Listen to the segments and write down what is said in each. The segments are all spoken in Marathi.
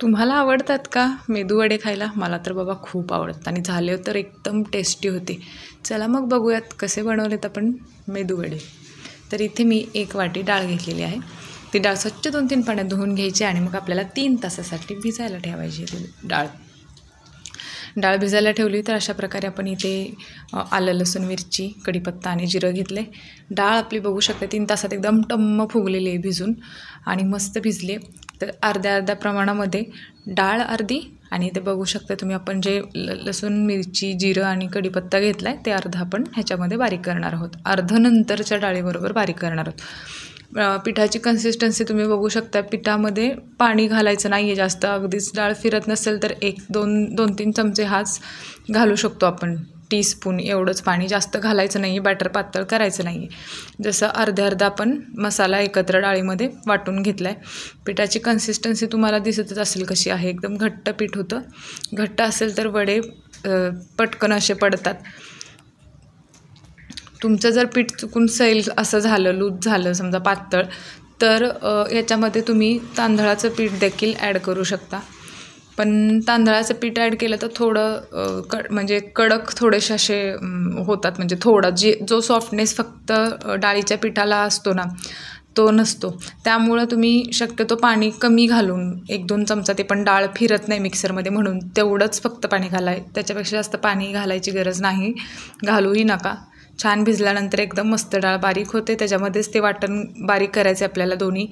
तुम्हाला आवडतात का मेदूवडे खायला? मला तर बाबा खूप आवडतात आणि झाले तर एकदम टेस्टी होते. चला मग बघूयात कसे बनवलेत आपण मेदूवडे. तर इथे मी 1 वाटी डाळ घेतलेली आहे. ती डाळ स्वच्छ 2-3 पाण्यात धुवून घ्यायची आणि मग आपल्याला 3 तासासाठी भिजायला ठेवायची ती डाळ. डाळ भिजायला ठेवली तर अशा प्रकारे आपण इथे आलं, लसूण, मिरची, कढीपत्ता आणि जिरं घेतले. डाळ आपली बघू शकता 3 तासात एकदम टम्म फुगलेली आहे भिजून आणि मस्त भिजली. तर अर्ध्या प्रमाणामध्ये डाळ अर्धी आणि ते बघू शकता तुम्ही आपण जे लसूण, मिरची, जिरं आणि कढीपत्ता घेतला आहे ते अर्धं आपण ह्याच्यामध्ये बारीक करणार आहोत. अर्धं नंतरच्या डाळीबरोबर बारीक करणार आहोत. पिठाची कन्सिस्टन्सी तुम्ही बघू शकता. पिठामध्ये पाणी घालायचं नाही आहे जास्त. अगदीच डाळ फिरत नसेल तर 2-3 चमचे हाच घालू शकतो आपण. टीस्पून एवढंच पाणी, जास्त घालायचं नाही आहे. बॅटर पातळ करायचं नाही आहे. जसं अर्धा आपण मसाला एकत्र डाळीमध्ये वाटून घेतला आहे. पिठाची कन्सिस्टन्सी तुम्हाला दिसतच असेल कशी आहे. एकदम घट्ट पीठ होतं. घट्ट असेल तर वडे पटकन असे पडतात. तुमचं जर पीठ चुकून सैल असं झालं, लूज झालं समजा पातळ, तर याच्यामध्ये तुम्ही तांदळाचं पीठ देखील ॲड करू शकता. पण तांदळाचं पीठ ॲड केलं तर थोडं म्हणजे कडक थोडेसे असे होतात. म्हणजे थोडा जो सॉफ्टनेस फक्त डाळीच्या पिठाला असतो ना, तो नसतो. त्यामुळं तुम्ही शक्यतो पाणी कमी घालून 1-2 चमचा, ते पण डाळ फिरत नाही मिक्सरमध्ये म्हणून तेवढंच फक्त पाणी त्याच्यापेक्षा जास्त पाणी घालायची गरज नाही, घालूही नका. छान भिजल्यानंतर एकदम मस्त डाळ बारीक होते. त्याच्यामध्येच ते वाटण बारीक करायचे आपल्याला, दोन्ही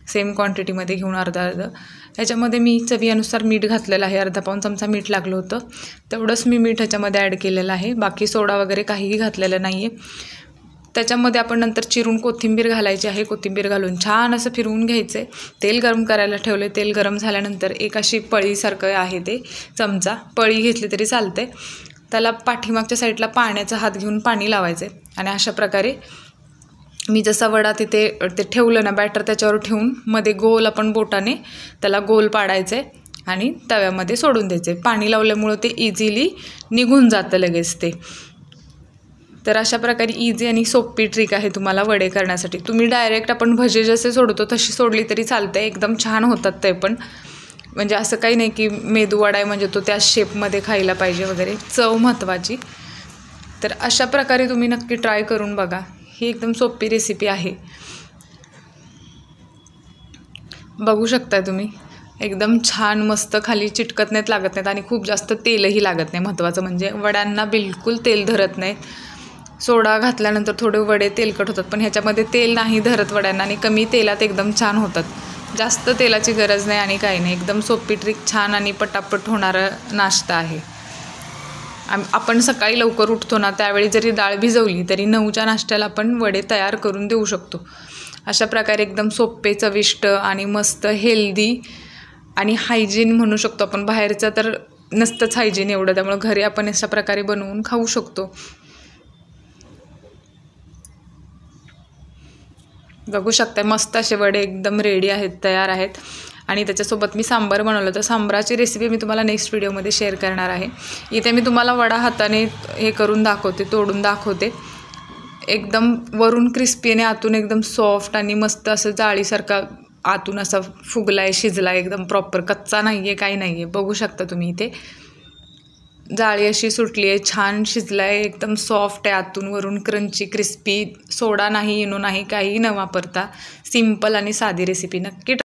सेम क्वांटिटीमध्ये घेऊन अर्धं. ह्याच्यामध्ये मी चवीनुसार मीठ घातलेलं आहे. अर्धा-पाऊण चमचा मीठ लागलं होतं, तेवढंच मी मीठ ह्याच्यामध्ये ॲड केलेलं आहे. बाकी सोडा वगैरे काहीही घातलेलं नाही आहे. त्याच्यामध्ये आपण नंतर चिरून कोथिंबीर घालायची आहे. कोथिंबीर घालून छान असं फिरवून घ्यायचं आहे. तेल गरम करायला ठेवले. तेल गरम झाल्यानंतर एक अशी पळीसारखं आहे ते चमचा, पळी घेतली तरी चालते. त्याला पाठीमागच्या साईडला पाण्याचा हात घेऊन पाणी लावायचं आहे आणि अशा प्रकारे मी जसा वडा तिथे ते ठेवलं ना बॅटर, त्याच्यावर ठेवून मध्ये गोल आपण बोटाने त्याला गोल पाडायचं आहे आणि तव्यामध्ये सोडून द्यायचं आहे. पाणी लावल्यामुळं ते इझिली निघून जातं लगेच ते. तर अशा प्रकारे इझी आणि सोपी ट्रिक आहे तुम्हाला वडे करण्यासाठी. तुम्ही डायरेक्ट आपण भजे जसे सोडतो तशी सोडली तरी चालते. एकदम छान होतात ते पण. म्हणजे असं काही नाही की मेदूवडा आहे म्हणजे तो त्या शेपमध्ये खायला पाहिजे वगैरे. चव महत्त्वाची. तर अशा प्रकारे तुम्ही नक्की ट्राय करून बघा. ही एकदम सोपी रेसिपी आहे. बघू शकताय तुम्ही एकदम छान मस्त, खाली चिटकत नाहीत, लागत नाहीत आणि खूप जास्त तेलही लागत नाही. महत्त्वाचं म्हणजे वड्यांना बिलकुल तेल धरत नाहीत. सोडा घातल्यानंतर थोडे वडे तेलकट होतात, पण ह्याच्यामध्ये तेल नाही धरत वड्यांना आणि कमी तेलात एकदम छान होतात. जास्त तेलाची गरज नाही आणि काही नाही. एकदम सोपी ट्रिक, छान आणि पटापट होणारा नाश्ता आहे. आपण सकाळी लवकर उठतो ना, त्यावेळी जरी डाळ भिजवली तरी 9च्या नाश्त्याला आपण वडे तयार करून देऊ शकतो. अशा प्रकारे एकदम सोपे, चविष्ट आणि मस्त हेल्दी आणि हायजीन म्हणू शकतो आपण. बाहेरचं तर नसतंच हायजीन एवढं, त्यामुळे घरी आपण अशा प्रकारे बनवून खाऊ शकतो. बघू शकता मस्त असे वडे एकदम रेडी आहेत, तयार आहेत. आणि त्याच्यासोबत मी सांबार बनवलं. तर सांबाराची रेसिपी मी तुम्हाला नेक्स्ट व्हिडिओमध्ये शेअर करणार आहे. इथे मी तुम्हाला वडा हाताने हे करून दाखवते, तोडून दाखवते. एकदम वरून क्रिस्पी आणि आतून एकदम सॉफ्ट आणि मस्त असं जाळीसारखा आतून असा फुगलाय, शिजलाय एकदम प्रॉपर, कच्चा नाही आहे, काही नाही आहे. बघू शकता तुम्ही इथे जाळी अशी सुटली आहे, छान शिजलाय, एकदम सॉफ्ट आहे आतून, वरून क्रंची क्रिस्पी. सोडा नाही, इनो नाही, काही न वापरता सिंपल आणि साधी रेसिपी. नक्की